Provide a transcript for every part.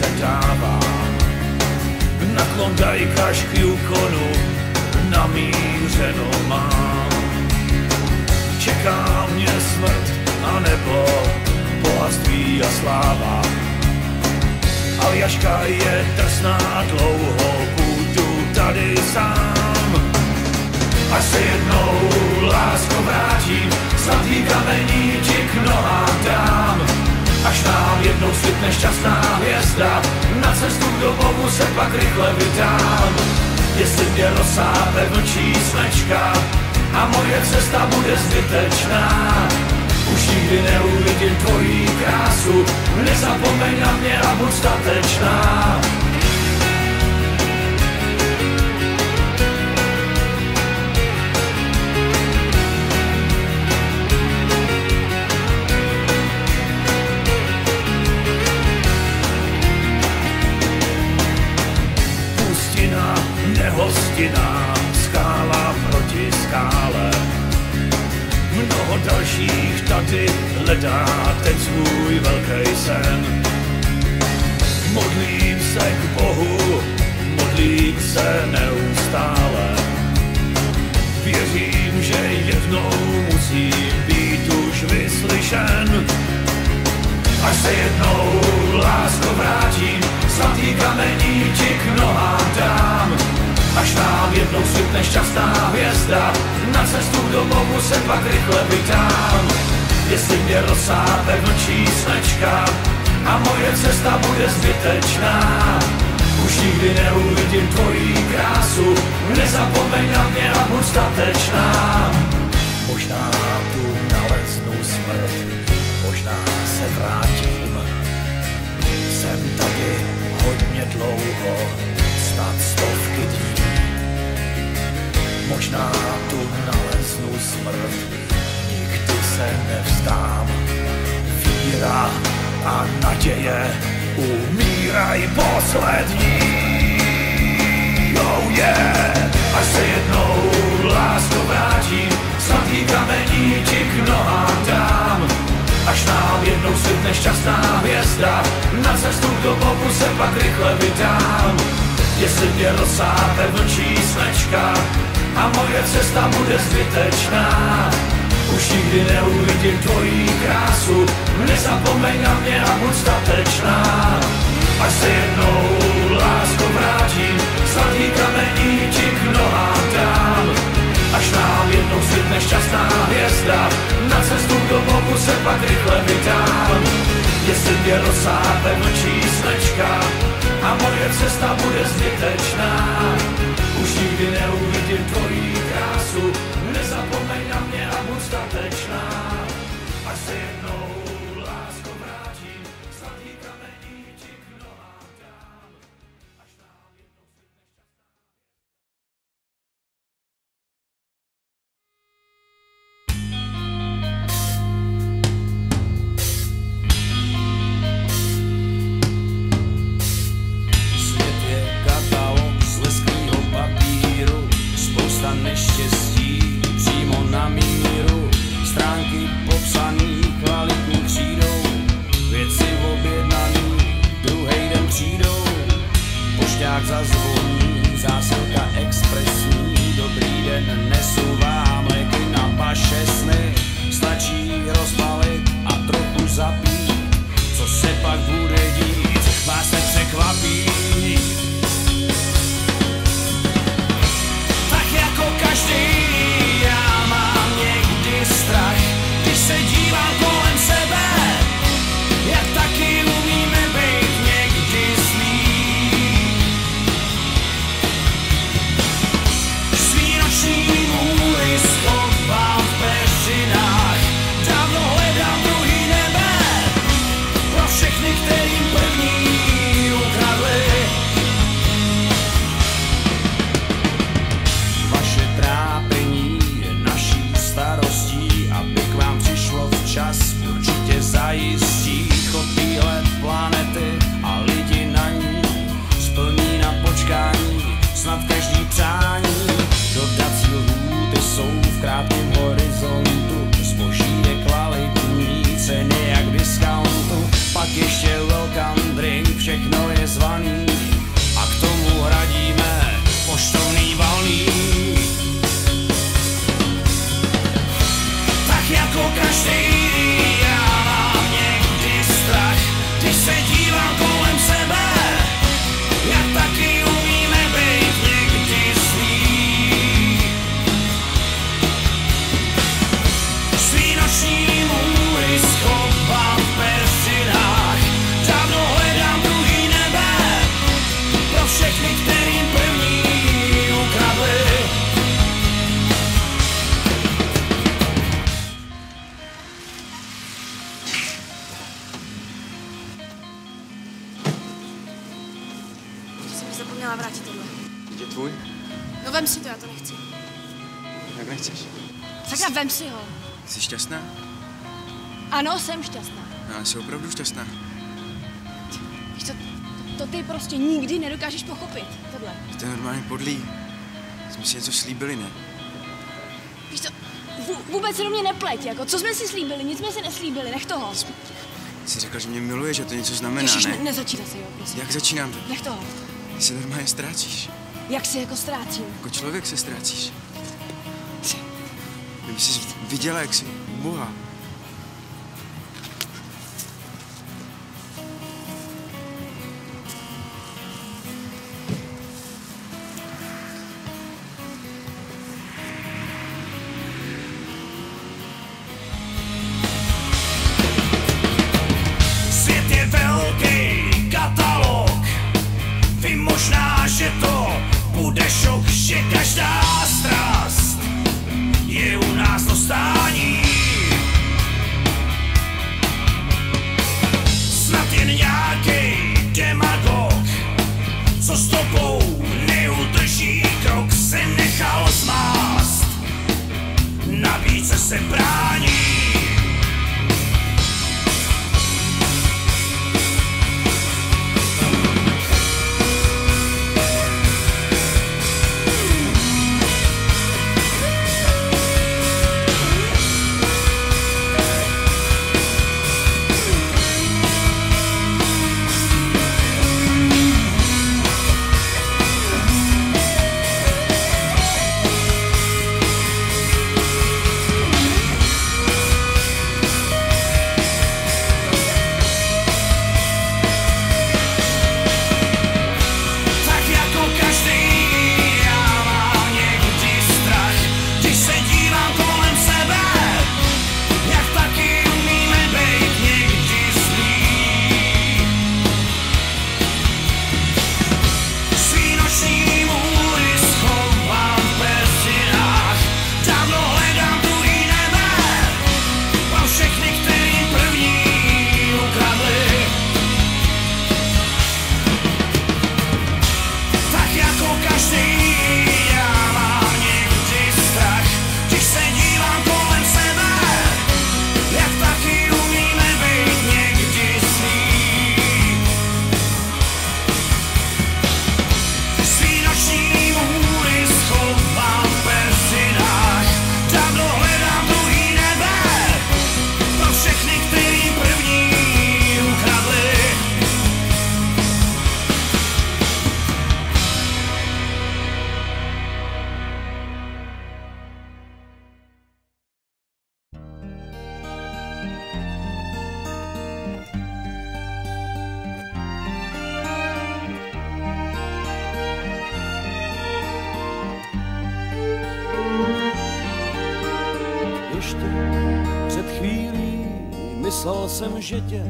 se dávám na Klondike až k Yukonu, namířeno mám. Čeká mě smrt anebo bohatství a sláva. Aljaška je drsná, dlouho budu tady sám. Až se jednou, lásko, vrátím, svatý kamení ti k nohám dám. Až nám jednou svitne šťastná hvězda, na cestu k domovu se pak rychle vydám. Jestli mě rozsápe vlčí smečka a moje cesta bude zbytečná, už nikdy neuvidím tvojí krásu, nezapomeň na mě a buď statečná. Pustina, nehostinná, skála proti skále. Mnoho dalších tady hledá ten svůj velký sen. Modlím se k Bohu, modlím se neustále. Věřím, že jednou musím být už vyslyšen. Až se jednou, lásko, vrátím, svatý kamení ti k nohám dám. Až nám jednou svitne šťastná hvězda, na cestu k domovu se pak rychle vydám. Jestli mě rozsápe vlčí smečka a moje cesta bude zbytečná, už nikdy neuvidím tvojí krásu, nezapomeň na mě a buď statečná. Možná tu naleznu smrt, možná se vrátím. Jsem tady hodně dlouho, snad stovky dní. Možná tu naleznu smrt, nikdy se nevzdám. Víra a naděje umíraj poslední. Oh yeah. Až se jednou, lásko, vrátím, svatý kamení ti k nohám dám. Až nám jednou svitne šťastná hvězda, na cestu k domovu se pak rychle vydám. Jestli mě rozsápe vlčí smečka a moje cesta bude zbytečná, už nikdy neuvidím tvojí krásu, nezapomeň na mě a buď statečná. Až se jednou, lásko, vrátím, svatý kamení ti k nohám dám. Až nám jednou svitne šťastná hvězda, na cestu k domovu se pak rychle vydám. Jestli mě rozsápe vlčí smečka a moje cesta bude zbytečná, už nikdy neuvidím tvojí krásu, nezapomeň na mě a buď statečná. Až se jednou, lásko, vrátím, svatý kamení ti k nohám dám. Až nám jednou svitne neštěstí přímo na míru, stránky popsaný kvalitní křídou, věci objednaný, druhej den přijdou, pošťák zazvoní, zásilka expresní, dobrý den, nesu vám léky na vaše sny, stačí rozpalit a trochu zapít, co se pak bude dít, vás nepřekvapí. Každý já mám někdy strach, když se dívám kolem sebe, jak taky umíme být někdy zlí. Jsem mi zapomněla vrátit tohle. Je tvůj? No vem si to, já to nechci. Jak nechceš? Sakra, vem si ho. Jsi šťastná? Ano, jsem šťastná. No, ale jsi opravdu šťastná. Víš co, to ty prostě nikdy nedokážeš pochopit, tohle. To je normálně podlý. Jsme si něco slíbili, ne? Víš co, vůbec se do mě nepleť, jako, co jsme si slíbili, nic jsme si neslíbili, nech toho. Jsi řekl, že mě miluje, že to něco znamená, Ježiš, ne? nezačíná se, jo, prosím. Jak začínám? Nech toho. Ty se normálně ztrácíš. Jak se jako ztrácím? Jako člověk se ztrácíš. Kdyby jsi viděla, jak jsi Boha. Svět je velký katalog. Vím možná, že to bude šok, že každá strast je u nás dostání. Snad jen nějaký demagog, co s tobou neudrží krok, se nechal zmást, nabídce se brání. Před chvílí myslel jsem, že tě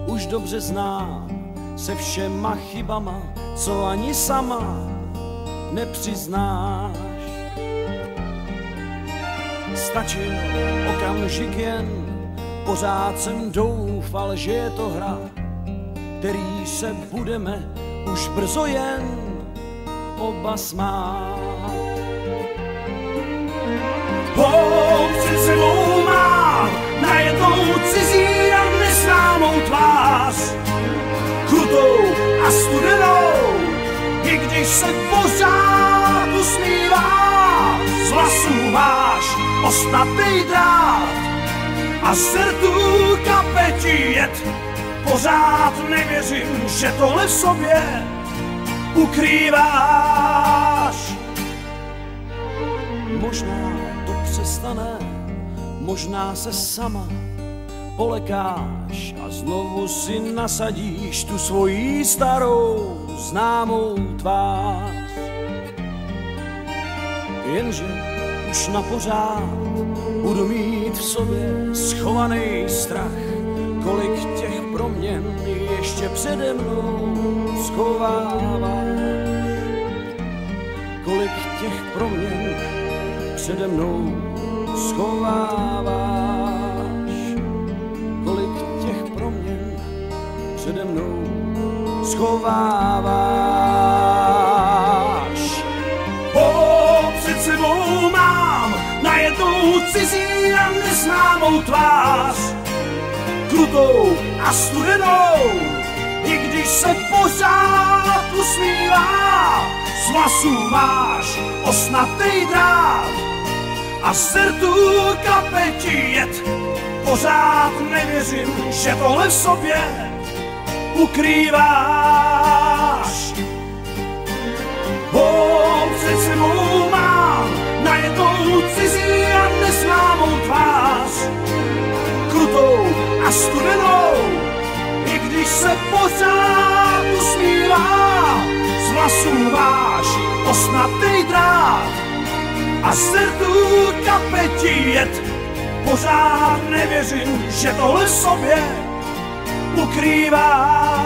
už dobře znám, se všema chybama, co ani sama nepřiznáš. Stačil okamžik jen, pořád jsem doufal, že je to hra, který se budeme už brzo jen oba smát. Před sebou mám najednou cizí a neznámou tvář, krutou a studenou, i když se pořád usmívá. Z vlasů máš ostnatý drát a z rtů kape ti jed. Pořád nevěřím, že tohle v sobě ukrýváš. Možná to přestane, možná se sama polekáš a znovu si nasadíš tu svoji starou známou tvář. Jenže už na pořád budu mít v sobě schovaný strach, kolik těch proměn ještě přede mnou schováváš. Kolik těch proměn přede mnou schováváš. Kolik těch proměn přede mnou schováváš. cizí a neznámou tvář, krutou a studenou, i když se pořád usmívá. Z vlasů máš osnatý drát a z rtů kape ti jed. Pořád nevěřím, že tohle v sobě ukrýváš. Před sebou mám najednou cizí a neznámou tvář, krutou a studenou, i když se pořád usmívá. Z vlasů máš osnatý drát a z rtů kape ti jed. Pořád nevěřím, že tohle v sobě ukrýváš.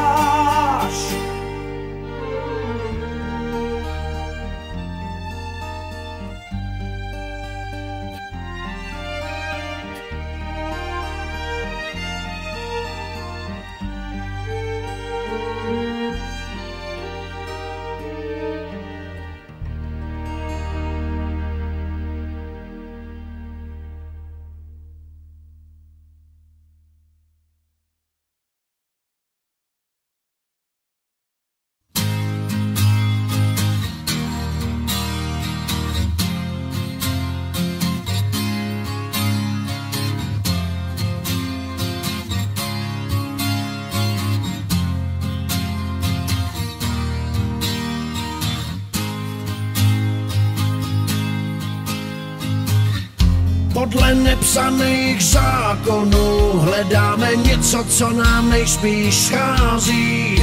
Podle nepsaných zákonů hledáme něco, co nám nejspíš schází.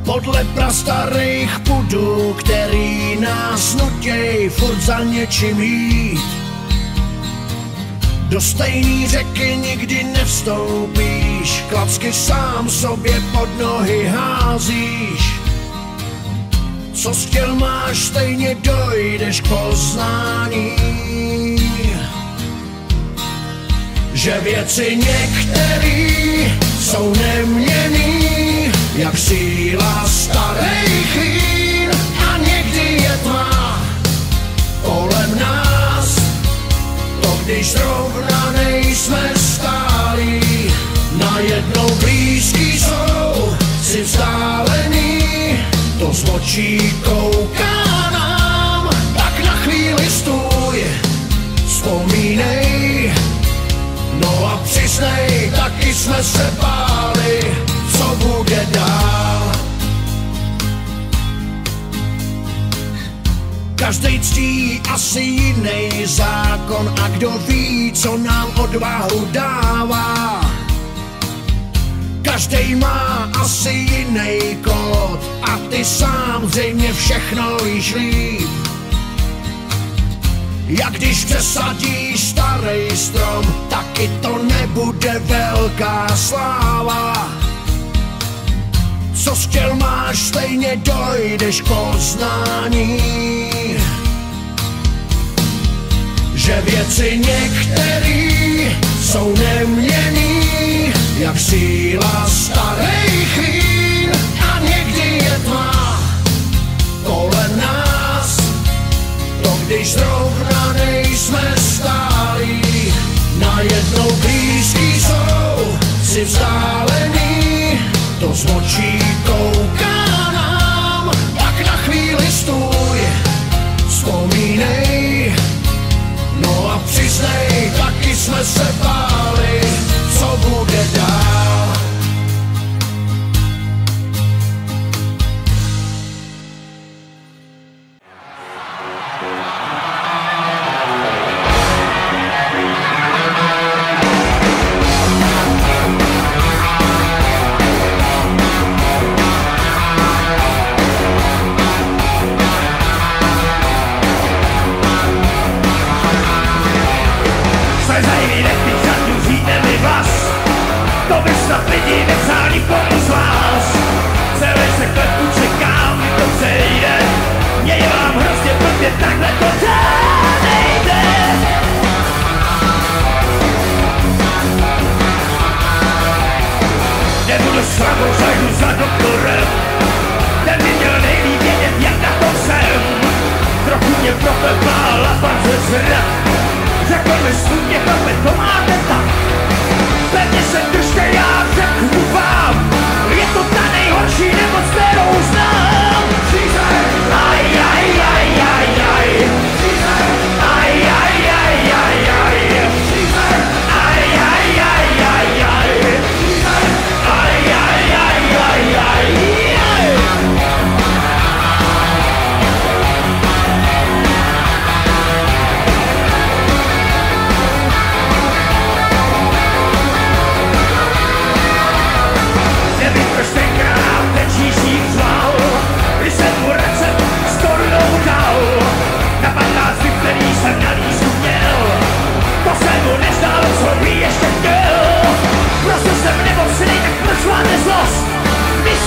Podle prastarých pudů, který nás nutěj furt za něčím jít. Do stejný řeky nikdy nevstoupíš, klacky sám sobě pod nohy házíš. Co chtěl máš, stejně dojdeš k poznání, že věci některý jsou neměnný, jak síla starých lín, a někdy je tma kolem nás, to když zrovna nejsme stálí. Najednou blízký jsou si vzdálený, to z očí kouká nám, tak na chvíli stůj, vzpomínej, no a přiznej, taky jsme se báli, co bude dál. Každej ctí asi jiný zákon a kdo ví, co nám odvahu dává. Každej má asi jiný kód a ty sám zřejmě všechno víš líp. Jak když přesadíš starý strom, taky to nebude velká sláva. Co chtěl máš, stejně dojdeš k poznání, že věci některý jsou neměnný, jak síla starých lín, a někdy je tma kolem nás, to když zrovna nejsme stálí. Najednou blízký jsou si vzdálený, to z očí kouká nám, tak na chvíli stůj, vzpomínej, no a přiznej, taky jsme se báli, co bude dál. Své zajmy nepíš,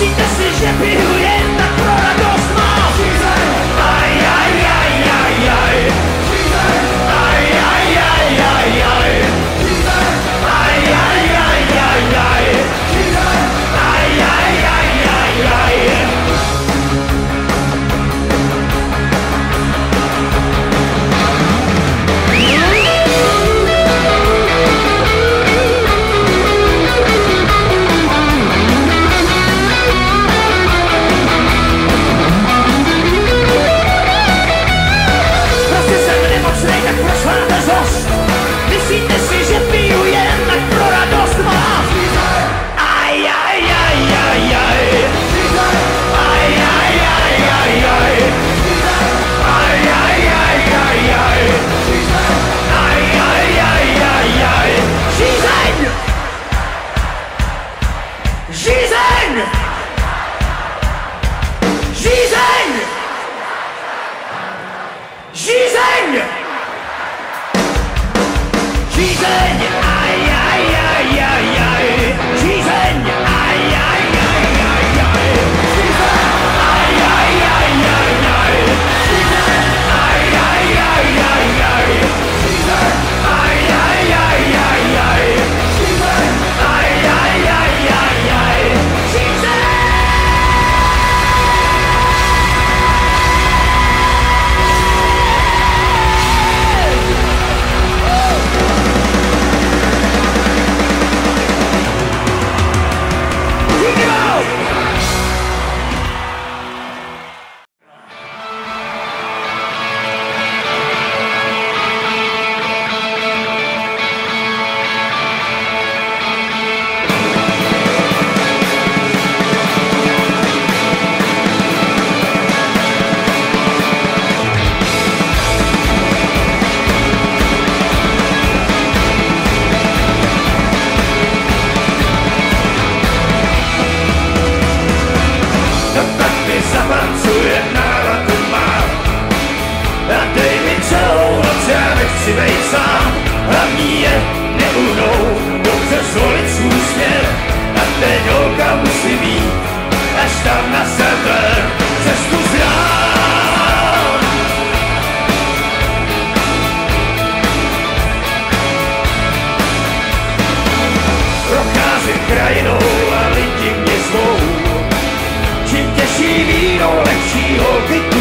Myslíte si, že piju jen tak pro radost mám? Aj, aj, aj, aj, aj. Aj, aj, aj, aj, aj. Aj, aj, aj, aj, aj. Aj, aj, aj, aj, aj. Prostě jsem nemocnej, tak proč máte zlost? Myslíte si, že piju jen tak pro radost mám? Aj, aj, aj, aj, aj. Aj, aj, aj, aj, aj. Aj, aj, aj, aj, aj. Aj, aj, aj, aj, aj. Žízeň! Žízeň! Žízeň! Žízeň! Žízeň! Aj, aj, aj, aj, aj. Žízeň! Aj, aj, aj, aj, aj. Aj, aj, aj, aj, aj. Aj, aj, aj, aj, aj. Aj, aj, aj, aj, aj. Aj, aj, aj, aj, aj. Žízeň! Chci bejt sám, hlavní je neuhnout, dobře zvolit svůj směr. A teď holka musí být, až tam na sever cestu znám. Procházím krajinou a lidi mě zvou, čím těžší víno, lepší holky